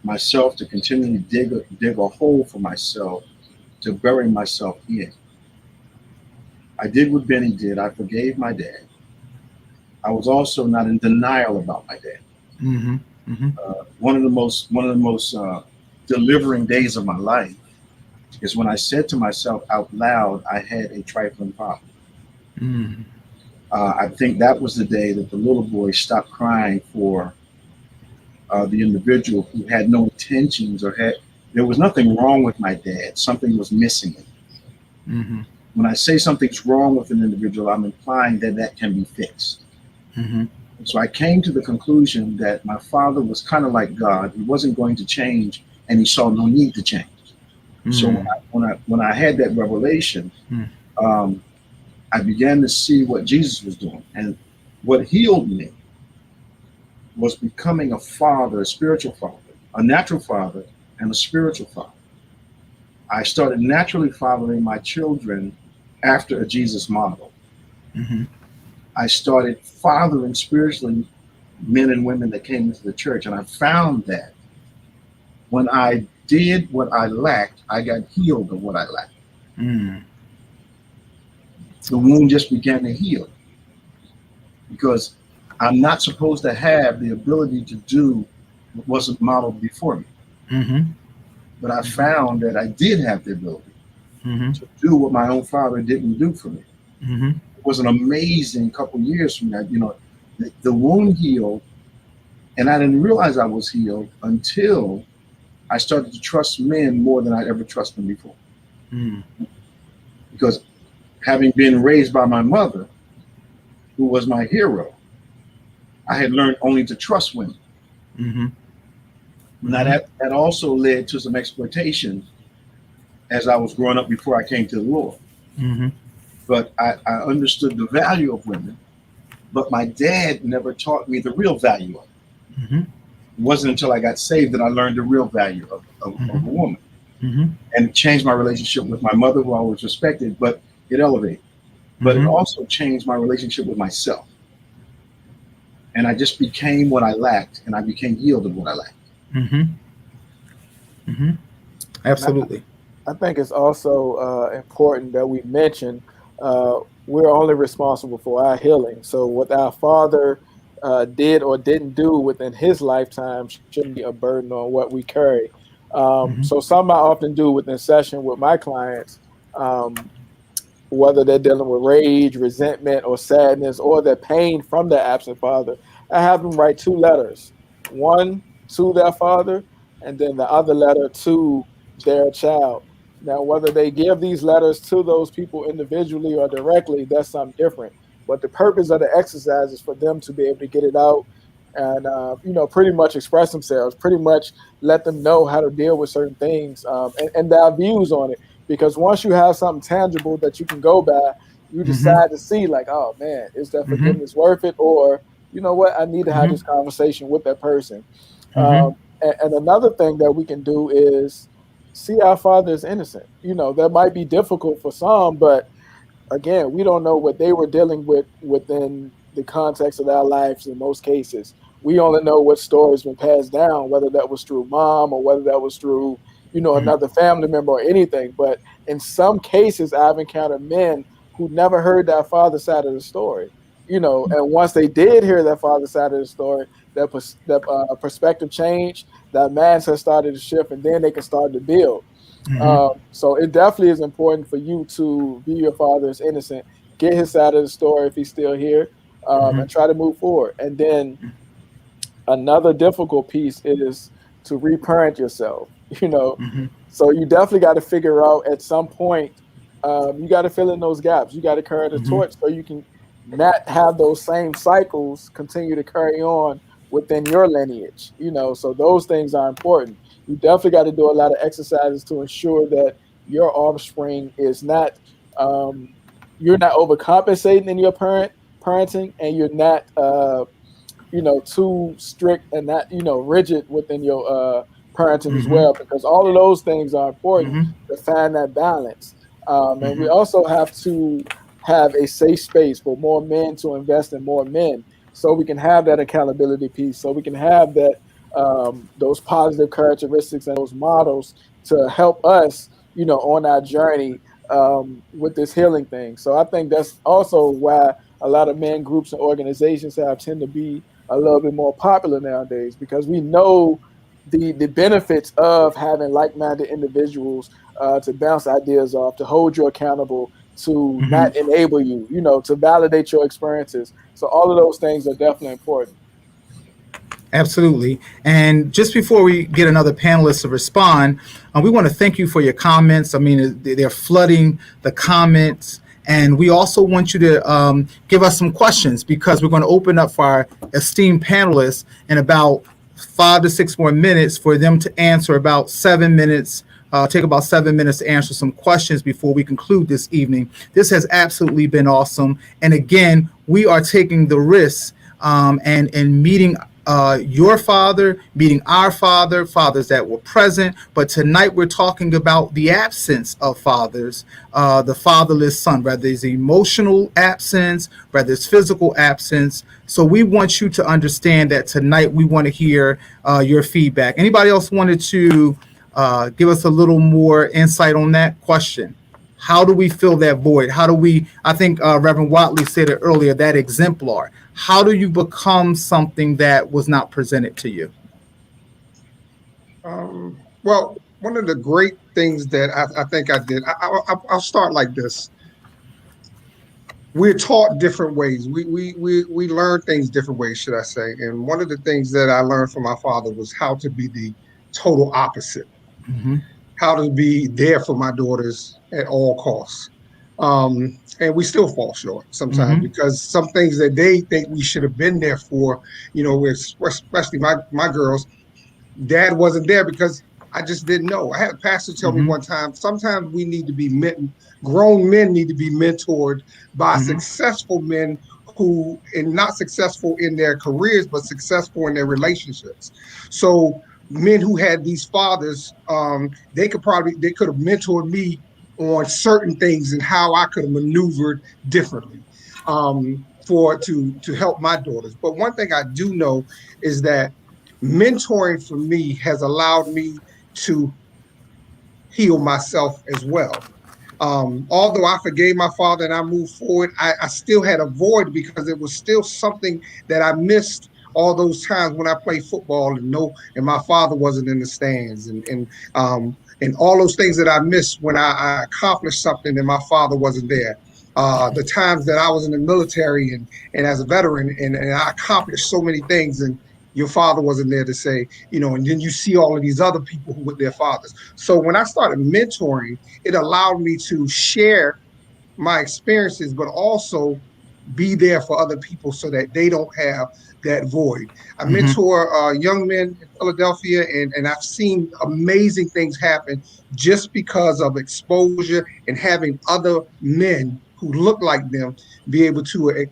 [SPEAKER 3] myself to continually dig a hole for myself to bury myself in, I did what Benny did. I forgave my dad. I was also not in denial about my dad.
[SPEAKER 2] Mm-hmm. Mm-hmm.
[SPEAKER 3] One of the most delivering days of my life is when I said to myself out loud, I had a trifling father.
[SPEAKER 2] Mm-hmm.
[SPEAKER 3] I think that was the day that the little boy stopped crying for the individual who had no intentions there was nothing wrong with my dad. Something was missing.
[SPEAKER 2] Mm-hmm.
[SPEAKER 3] When I say something's wrong with an individual, I'm implying that can be fixed.
[SPEAKER 2] Mm-hmm.
[SPEAKER 3] So I came to the conclusion that my father was kind of like God. He wasn't going to change, and he saw no need to change. Mm-hmm. So when I had that revelation, I began to see what Jesus was doing. And what healed me was becoming a father, a spiritual father, a natural father, and a spiritual father. I started naturally fathering my children after a Jesus model.
[SPEAKER 2] Mm-hmm.
[SPEAKER 3] I started fathering spiritually men and women that came into the church. And I found that when I did what I lacked, I got healed of what I lacked.
[SPEAKER 2] Mm.
[SPEAKER 3] The wound just began to heal, because I'm not supposed to have the ability to do what wasn't modeled before me.
[SPEAKER 2] Mm-hmm.
[SPEAKER 3] But I found that I did have the ability to do what my own father didn't do for me.
[SPEAKER 2] Mm-hmm.
[SPEAKER 3] It was an amazing couple years from that. The wound healed, and I didn't realize I was healed until I started to trust men more than I'd ever trusted them before.
[SPEAKER 2] Mm. Because
[SPEAKER 3] having been raised by my mother, who was my hero, I had learned only to trust women. Mm-hmm. Now that also led to some exploitation as I was growing up before I came to the Lord. Mm-hmm. But I understood the value of women, but my dad never taught me the real value of it. Mm-hmm. It wasn't until I got saved that I learned the real value of a woman. Mm-hmm. And it changed my relationship with my mother, who I always respected, but it elevated. But it also changed my relationship with myself. And I just became what I lacked, and I became healed of what I lacked. Mm-hmm.
[SPEAKER 2] Mm-hmm. Absolutely.
[SPEAKER 4] I think it's also important that we mention we're only responsible for our healing. So what our father did or didn't do within his lifetime shouldn't be a burden on what we carry. So something I often do within session with my clients, whether they're dealing with rage, resentment, or sadness, or their pain from their absent father, I have them write 2 letters, one to their father, and then the other letter to their child. Now, whether they give these letters to those people individually or directly, that's something different. But the purpose of the exercise is for them to be able to get it out and, pretty much express themselves, pretty much let them know how to deal with certain things and their views on it. Because once you have something tangible that you can go by, you decide to see like, oh man, is that forgiveness worth it? Or, you know what, I need to have this conversation with that person. And another thing that we can do is see our father as innocent. That might be difficult for some, but again, we don't know what they were dealing with within the context of their lives in most cases. we only know what stories been passed down, whether that was through mom or whether that was through, another family member or anything. But in some cases, I've encountered men who never heard that father side of the story, and once they did hear that father side of the story, that perspective changed, that mindset started to shift, and then they can start to build. So it definitely is important for you to view your father as innocent, get his side of the story if he's still here, and try to move forward. And then another difficult piece is to reparent yourself, So you definitely got to figure out at some point, you got to fill in those gaps. You got to carry the torch so you can not have those same cycles continue to carry on within your lineage, So those things are important. You definitely got to do a lot of exercises to ensure that your offspring is not, you're not overcompensating in your parenting, and you're not, too strict and not, rigid within your parenting as well, because all of those things are important to find that balance. And we also have to have a safe space for more men to invest in more men, so we can have that accountability piece, so we can have that those positive characteristics and those models to help us, on our journey with this healing thing. So I think that's also why a lot of men groups and organizations tend to be a little bit more popular nowadays, because we know the benefits of having like-minded individuals to bounce ideas off, to hold you accountable, to not enable you, to validate your experiences. So all of those things are definitely important.
[SPEAKER 2] Absolutely. And just before we get another panelist to respond, we want to thank you for your comments. I mean, they're flooding the comments. And we also want you to give us some questions, because we're going to open up for our esteemed panelists in about 5 to 6 more minutes for them to answer about 7 minutes. Take about 7 minutes to answer some questions before we conclude this evening. This has absolutely been awesome. And again, we are taking the risk and meeting your father, meeting our fathers that were present. But tonight we're talking about the absence of fathers, the fatherless son, whether it's emotional absence, whether it's physical absence. So we want you to understand that tonight we want to hear your feedback. Anybody else wanted to give us a little more insight on that question? How do we fill that void? How do we, I think Reverend Watley said it earlier, that exemplar. How do you become something that was not presented to you?
[SPEAKER 6] Well, one of the great things that I think I did, I'll start like this. We're taught different ways. We learn things different ways, should I say. And one of the things that I learned from my father was how to be the total opposite, how to be there for my daughters at all costs. And we still fall short sometimes because some things that they think we should have been there for, especially my girls, dad wasn't there because I just didn't know. I had a pastor tell me one time, sometimes we need to be grown men need to be mentored by successful men who, and not successful in their careers, but successful in their relationships. So men who had these fathers, they could have mentored me on certain things and how I could have maneuvered differently to help my daughters. But one thing I do know is that mentoring for me has allowed me to heal myself as well. Although I forgave my father and I moved forward, I still had a void because it was still something that I missed all those times when I played football and my father wasn't in the stands and all those things that I missed when I accomplished something and my father wasn't there. The times that I was in the military and as a veteran and I accomplished so many things and your father wasn't there to say, and then you see all of these other people who with their fathers. So when I started mentoring, it allowed me to share my experiences, but also be there for other people so that they don't have that void. I mentor young men in Philadelphia, and I've seen amazing things happen just because of exposure and having other men who look like them be able to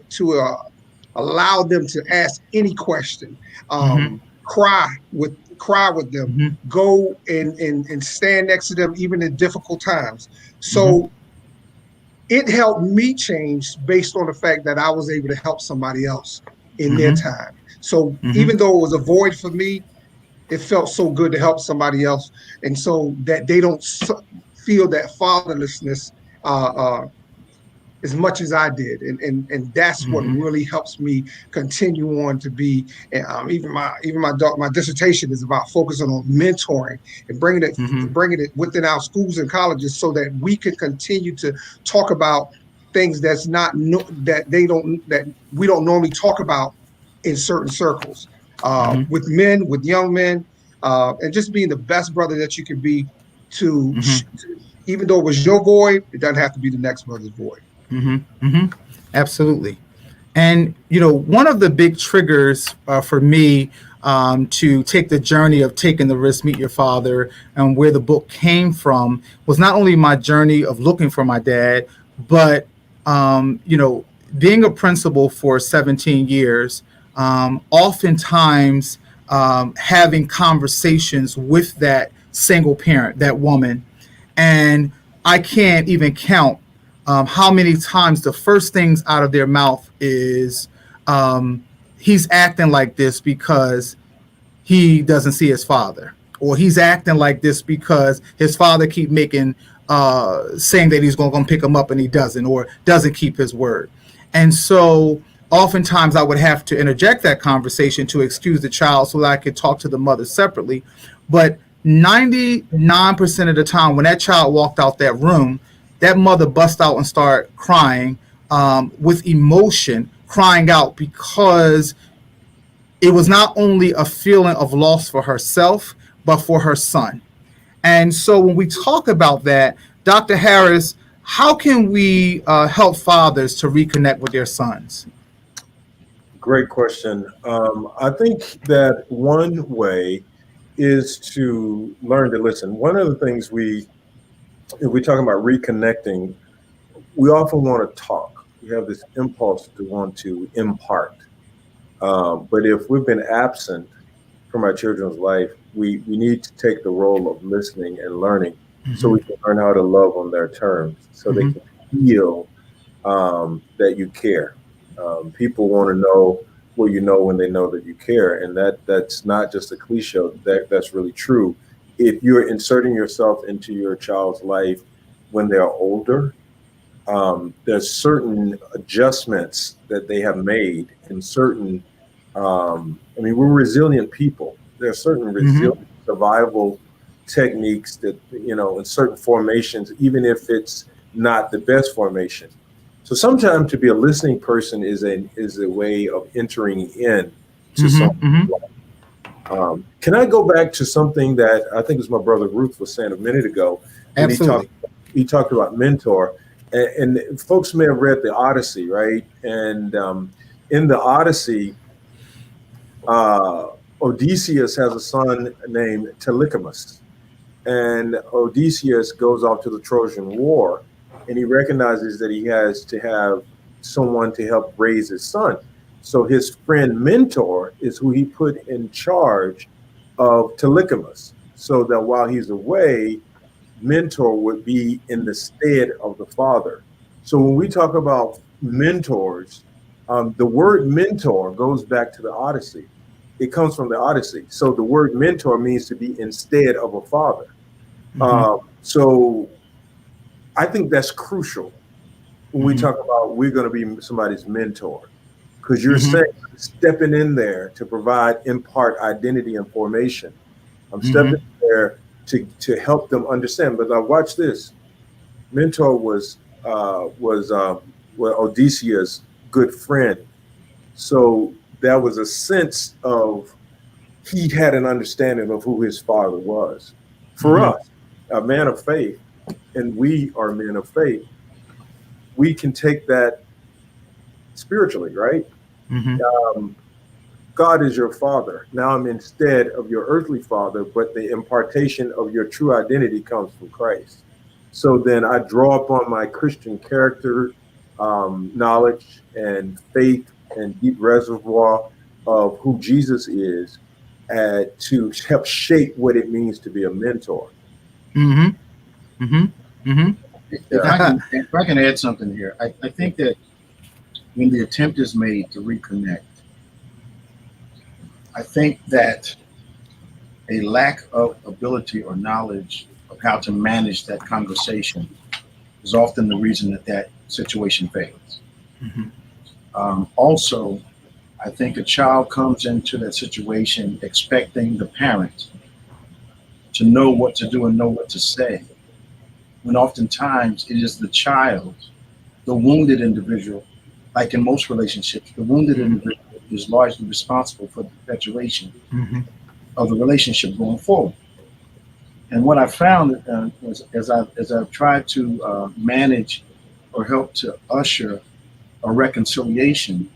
[SPEAKER 6] allow them to ask any question, cry with them, go and stand next to them even in difficult times. So it helped me change based on the fact that I was able to help somebody else in their time. So even though it was a void for me, it felt so good to help somebody else, and so that they don't feel that fatherlessness as much as I did, and that's what really helps me continue on to be. Even my dissertation is about focusing on mentoring and bringing it within our schools and colleges, so that we can continue to talk about things that we don't normally talk about in certain circles, with men, with young men, and just being the best brother that you can be. Even though it was your void, it doesn't have to be the next brother's void.
[SPEAKER 2] Absolutely. And, one of the big triggers for me to take the journey of taking the risk, meet your father, and where the book came from was not only my journey of looking for my dad, but, being a principal for 17 years, oftentimes having conversations with that single parent, that woman. And I can't even count how many times the first things out of their mouth is he's acting like this because he doesn't see his father, or he's acting like this because his father keep making saying that he's going to pick him up and he doesn't, or doesn't keep his word. And so oftentimes I would have to interject that conversation to excuse the child so that I could talk to the mother separately. But 99% of the time when that child walked out that room, that mother bust out and start crying with emotion, crying out because it was not only a feeling of loss for herself, but for her son. And so when we talk about that, Dr. Harris, how can we help fathers to reconnect with their sons?
[SPEAKER 7] Great question. I think that one way is to learn to listen. One of the things if we're talking about reconnecting, we often want to talk. We have this impulse to want to impart. But if we've been absent from our children's life, we need to take the role of listening and learning so we can learn how to love on their terms, so they can feel that you care. People want to know what you know when they know that you care. And that's not just a cliche, that's really true. If you're inserting yourself into your child's life when they're older, there's certain adjustments that they have made, and certain, we're resilient people. There are certain resilient survival techniques that, in certain formations, even if it's not the best formation. So sometimes to be a listening person is a way of entering in to something. Can I go back to something that I think it was my brother Ruth was saying a minute ago?
[SPEAKER 2] Absolutely.
[SPEAKER 7] He talked about mentor, and folks may have read the Odyssey, right? And in the Odyssey, Odysseus has a son named Telemachus, and Odysseus goes off to the Trojan War, and he recognizes that he has to have someone to help raise his son. So his friend Mentor is who he put in charge of Telemachus, so that while he's away, Mentor would be in the stead of the father. So when we talk about mentors, the word mentor goes back to the Odyssey. It comes from the Odyssey. So the word mentor means to be instead of a father. So I think that's crucial when we talk about we're going to be somebody's mentor, because you're saying stepping in there to provide, impart identity and formation. I'm stepping in there to help them understand. But now watch this. Mentor was Odysseus' good friend. So there was a sense of he had an understanding of who his father was. For us, a man of faith, and we are men of faith, we can take that spiritually, right? God is your father. Now I'm instead of your earthly father, but the impartation of your true identity comes from Christ. So then I draw upon my Christian character, knowledge and faith and deep reservoir of who Jesus is to help shape what it means to be a mentor.
[SPEAKER 3] If I can add something here, I think that when the attempt is made to reconnect, I think that a lack of ability or knowledge of how to manage that conversation is often the reason that that situation fails. Also, I think a child comes into that situation expecting the parent to know what to do and know what to say, when oftentimes it is the child, the wounded individual, like in most relationships, the wounded individual is largely responsible for the perpetuation of the relationship going forward. And what I found as I've tried to manage or help to usher a reconciliation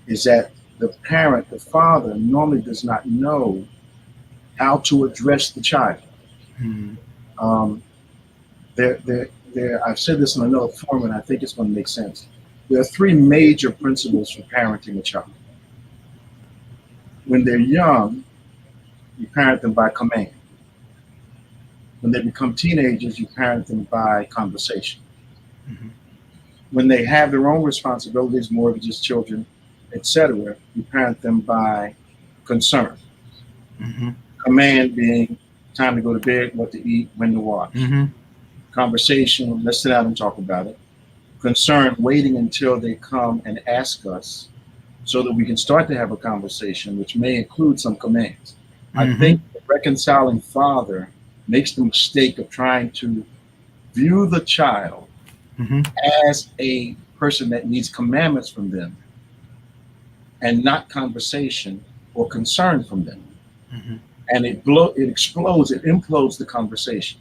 [SPEAKER 3] is that the parent, the father, normally does not know how to address the child. I've said this in another form, and I think it's going to make sense. There are three major principles for parenting a child. When they're young, you parent them by command. When they become teenagers, you parent them by conversation. When they have their own responsibilities, mortgages, children, etc., you parent them by concern. Command being time to go to bed, what to eat, when to watch. Conversation, let's sit down and talk about it. Concern, waiting until they come and ask us so that we can start to have a conversation, which may include some commands. I think the reconciling father makes the mistake of trying to view the child as a person that needs commandments from them and not conversation or concern from them. And it explodes, it implodes the conversation,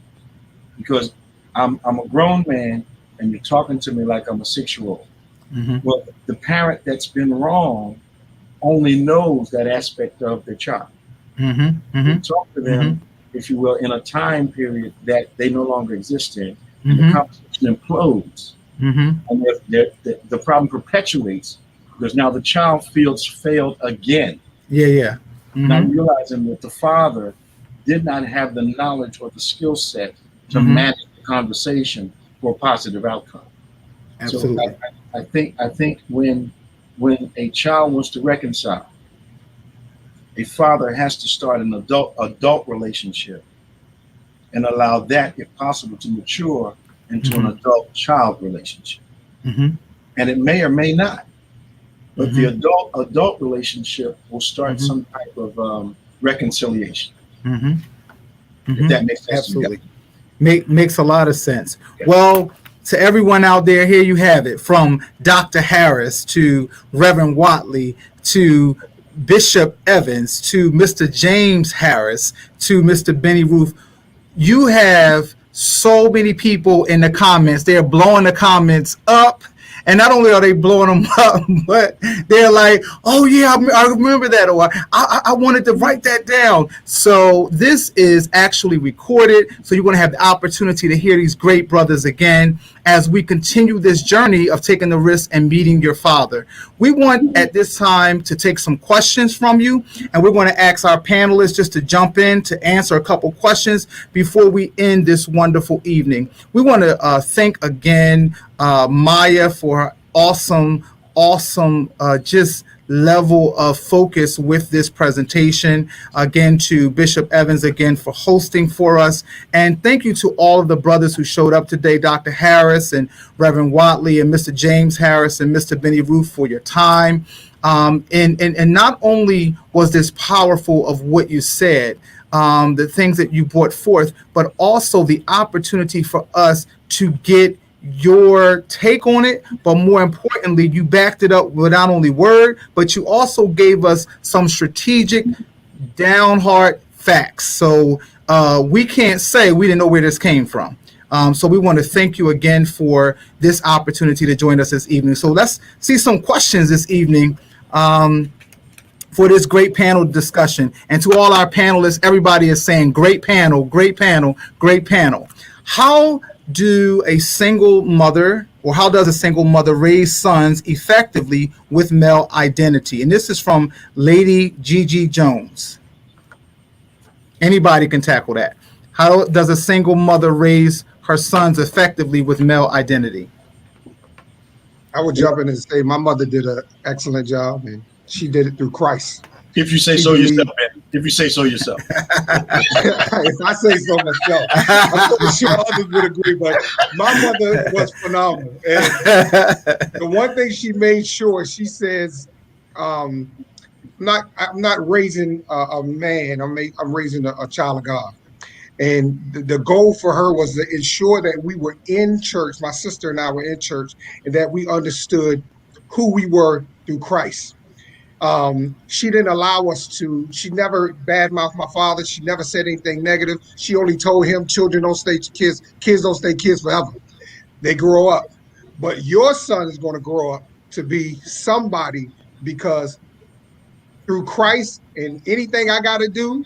[SPEAKER 3] because I'm a grown man and you're talking to me like I'm a 6-year-old. Well, the parent that's been wrong only knows that aspect of their child. You talk to them, if you will, in a time period that they no longer exist in, and the conversation implodes. And the problem perpetuates because now the child feels failed again. Not realizing that the father did not have the knowledge or the skill set to manage the conversation for a positive outcome.
[SPEAKER 2] Absolutely.
[SPEAKER 3] So I think when a child wants to reconcile, a father has to start an adult relationship and allow that, if possible, to mature into an adult-child relationship. And it may or may not, but the adult relationship will start some type of reconciliation. If that makes sense.
[SPEAKER 2] Absolutely. Makes a lot of sense. Well, to everyone out there, here you have it, from Dr. Harris to Reverend Watley to Bishop Evans to Mr. James Harris to Mr. Benny Roof. You have so many people in the comments. They're blowing the comments up. And not only are they blowing them up, but they're like, oh, yeah, I remember that, or I wanted to write that down. So this is actually recorded. So you're going to have the opportunity to hear these great brothers again as we continue this journey of taking the risk and meeting your father. We want at this time to take some questions from you, and we're going to ask our panelists just to jump in to answer a couple questions before we end this wonderful evening. We want to thank again Maya for her awesome just level of focus with this presentation. Again, to Bishop Evans again for hosting for us. And thank you to all of the brothers who showed up today, Dr. Harris and Reverend Watley and Mr. James Harris and Mr. Benny Roof, for your time. And not only was this powerful of what you said, the things that you brought forth, but also the opportunity for us to get your take on it, but more importantly, you backed it up with not only word, but you also gave us some strategic, down hard facts. So we can't say we didn't know where this came from. So we want to thank you again for this opportunity to join us this evening. So let's see some questions this evening for this great panel discussion. And to all our panelists, everybody is saying great panel, great panel, great panel. How does a single mother raise sons effectively with male identity? And this is from Lady Gigi Jones. Anybody can tackle that. How does a single mother raise her sons effectively with male identity?
[SPEAKER 6] I would jump in and say my mother did an excellent job, and she did it through Christ.
[SPEAKER 3] If you say so yourself, man. If you say so yourself.
[SPEAKER 6] If I say so myself, I'm pretty sure others would agree. But my mother was phenomenal, and the one thing she made sure, she says, I'm not raising a man. I'm raising a child of God. And the goal for her was to ensure that we were in church. My sister and I were in church, and that we understood who we were through Christ. She didn't allow us to, she never badmouthed my father. She never said anything negative. She only told him children don't stay kids, kids don't stay kids forever. They grow up. But your son is going to grow up to be somebody, because through Christ and anything I got to do,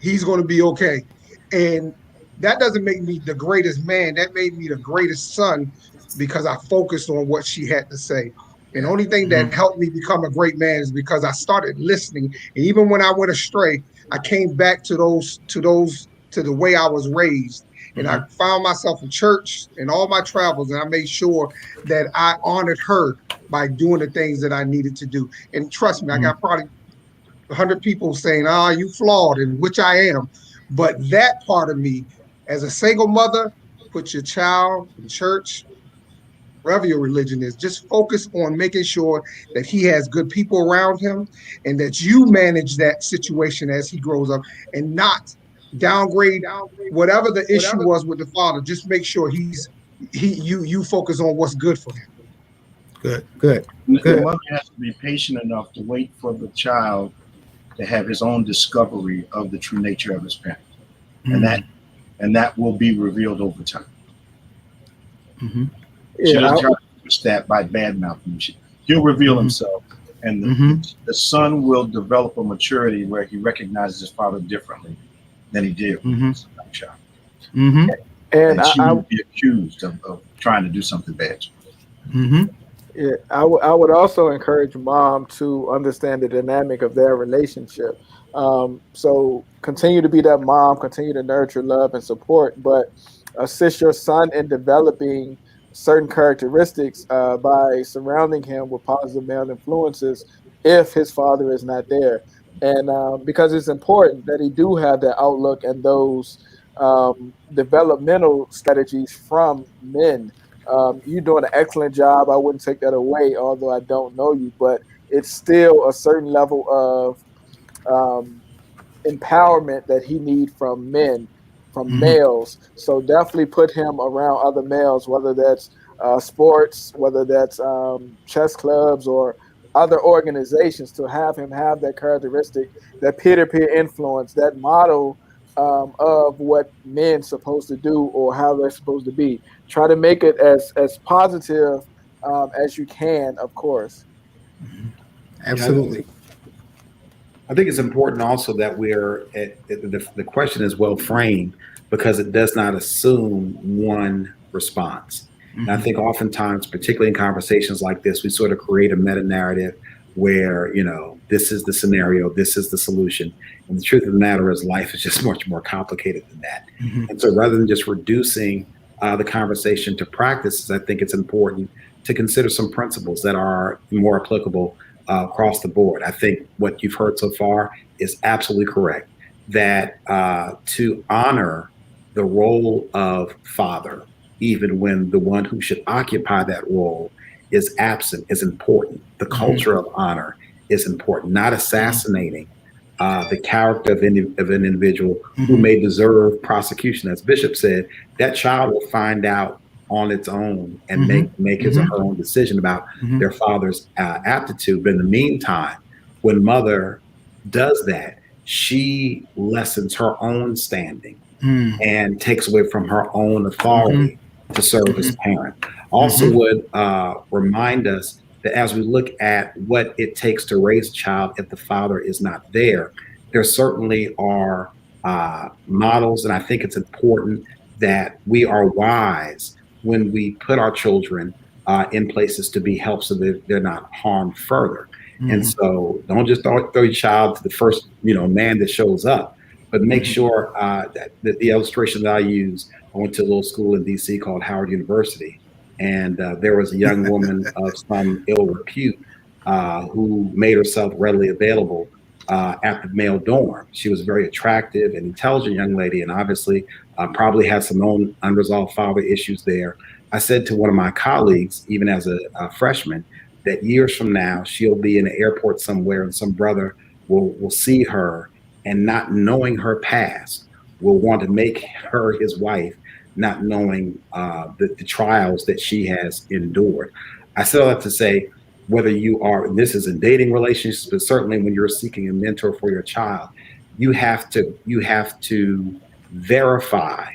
[SPEAKER 6] he's going to be okay. And that doesn't make me the greatest man. That made me the greatest son, because I focused on what she had to say. And the only thing that helped me become a great man is because I started listening. And even when I went astray, I came back to the way I was raised. And I found myself in church in all my travels, and I made sure that I honored her by doing the things that I needed to do. And trust me, I got probably 100 people saying, you flawed, and which I am. But that part of me, as a single mother, put your child in church, wherever your religion is, just focus on making sure that he has good people around him, and that you manage that situation as he grows up, and not downgrade whatever the issue was with the father. Just make sure you focus on what's good for him.
[SPEAKER 2] Good.
[SPEAKER 3] The mother has to be patient enough to wait for the child to have his own discovery of the true nature of his parent, and that will be revealed over time. She doesn't try to push that by bad mouthing. He'll reveal himself, and the son will develop a maturity where he recognizes his father differently than he did when he was a young child. And she would be accused of trying to do something bad.
[SPEAKER 4] Yeah, I would also encourage mom to understand the dynamic of their relationship. So continue to be that mom, continue to nurture, love, and support, but assist your son in developing certain characteristics by surrounding him with positive male influences if his father is not there. And because it's important that he do have that outlook and those developmental strategies from men. You're doing an excellent job. I wouldn't take that away, although I don't know you, but it's still a certain level of empowerment that he needs from men, from males. So definitely put him around other males, whether that's sports, whether that's chess clubs or other organizations, to have him have that characteristic, that peer-to-peer influence, that model of what men supposed to do or how they're supposed to be. Try to make it as positive as you can, of course.
[SPEAKER 2] Absolutely.
[SPEAKER 5] I think it's important also that the question is well framed, because it does not assume one response. And I think oftentimes, particularly in conversations like this, we sort of create a meta narrative where, this is the scenario, this is the solution. And the truth of the matter is life is just much more complicated than that. And so rather than just reducing the conversation to practices, I think it's important to consider some principles that are more applicable across the board. I think what you've heard so far is absolutely correct, that to honor the role of father, even when the one who should occupy that role is absent, is important. The culture of honor is important, not assassinating the character of an individual who may deserve prosecution. As Bishop said, that child will find out on its own and make his or her own decision about their father's aptitude. But in the meantime, when mother does that, she lessens her own standing and takes away from her own authority to serve as parent. Also would remind us that as we look at what it takes to raise a child if the father is not there, there certainly are models, and I think it's important that we are wise when we put our children in places to be helped so that they're not harmed further. And so don't just throw your child to the first man that shows up, but make sure that the illustration that I use, I went to a little school in DC called Howard University, and there was a young woman of some ill repute who made herself readily available at the male dorm. She was a very attractive and intelligent young lady, and obviously probably had some own unresolved father issues there. I said to one of my colleagues, even as a freshman, that years from now, she'll be in an airport somewhere and some brother will see her, and not knowing her past will want to make her his wife, not knowing the trials that she has endured. I said all that to say, whether you are, and this is in dating relationships, but certainly when you're seeking a mentor for your child, you have to verify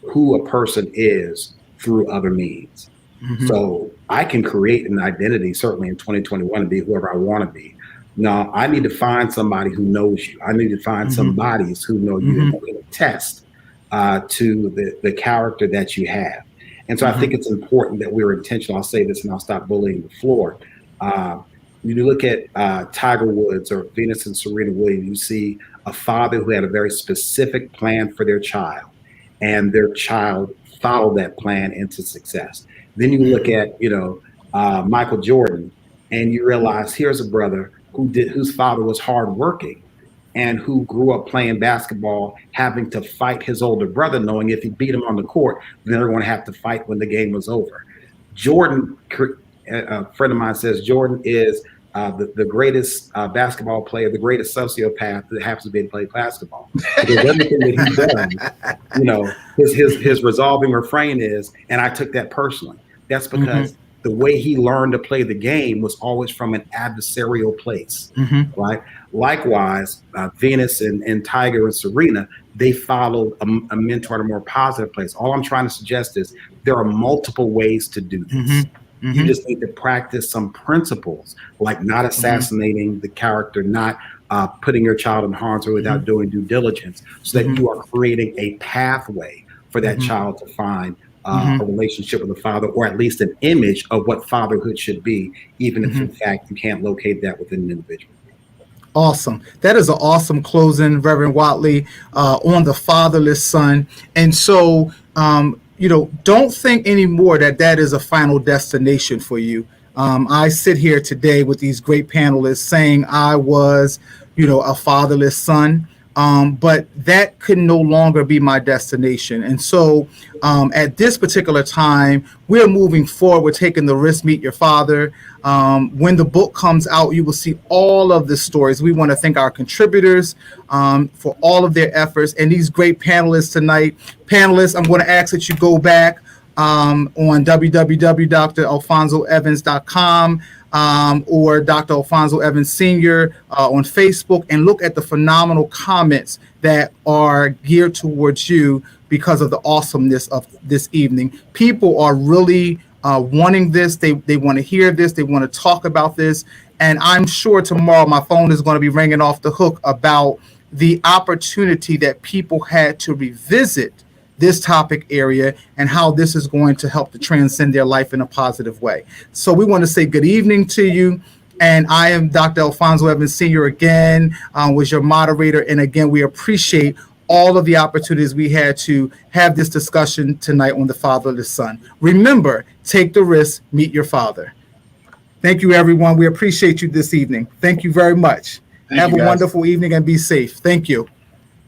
[SPEAKER 5] who a person is through other means. Mm-hmm. So I can create an identity, certainly in 2021, and be whoever I want to be. No, I need to find somebody who knows you. I need to find some bodies who know you and can attest to the character that you have. And so I think it's important that we're intentional. I'll say this and I'll stop bullying the floor. When you look at Tiger Woods or Venus and Serena Williams, you see a father who had a very specific plan for their child, and their child followed that plan into success. Then you look at, Michael Jordan, and you realize here's a brother whose father was hardworking and who grew up playing basketball, having to fight his older brother, knowing if he beat him on the court, then they're going to have to fight when the game was over. Jordan, a friend of mine says Jordan is the greatest basketball player, the greatest sociopath that happens to be able to play basketball. Because everything that he does, his resolving refrain is, and I took that personally. That's because the way he learned to play the game was always from an adversarial place, right? Likewise, Venus and Tiger and Serena, they followed a mentor at a more positive place. All I'm trying to suggest is there are multiple ways to do this. You just need to practice some principles, like not assassinating the character, not putting your child in harm's way without doing due diligence, so that you are creating a pathway for that child to find a relationship with a father, or at least an image of what fatherhood should be, even if in fact you can't locate that within an individual.
[SPEAKER 2] Awesome. That is an awesome closing, Reverend Watley, on the fatherless son. And so, don't think anymore that is a final destination for you. I sit here today with these great panelists saying I was, a fatherless son. But that could no longer be my destination. And so at this particular time, we're moving forward. We're taking the risk, Meet Your Father. When the book comes out, you will see all of the stories. We want to thank our contributors for all of their efforts and these great panelists tonight. Panelists, I'm going to ask that you go back on www.dralfonsoevans.com or Dr. Alfonso Evans Sr. On Facebook, and look at the phenomenal comments that are geared towards you because of the awesomeness of this evening. People are really wanting this. They want to hear this. They want to talk about this. And I'm sure tomorrow my phone is going to be ringing off the hook about the opportunity that people had to revisit this topic area and how this is going to help to transcend their life in a positive way. So we want to say good evening to you. And I am Dr. Alfonso Evans Sr. again, was your moderator. And again, we appreciate all of the opportunities we had to have this discussion tonight on the fatherless son. Remember, take the risk, meet your father. Thank you, everyone. We appreciate you this evening. Thank you very much. Have a wonderful evening and be safe. Thank you.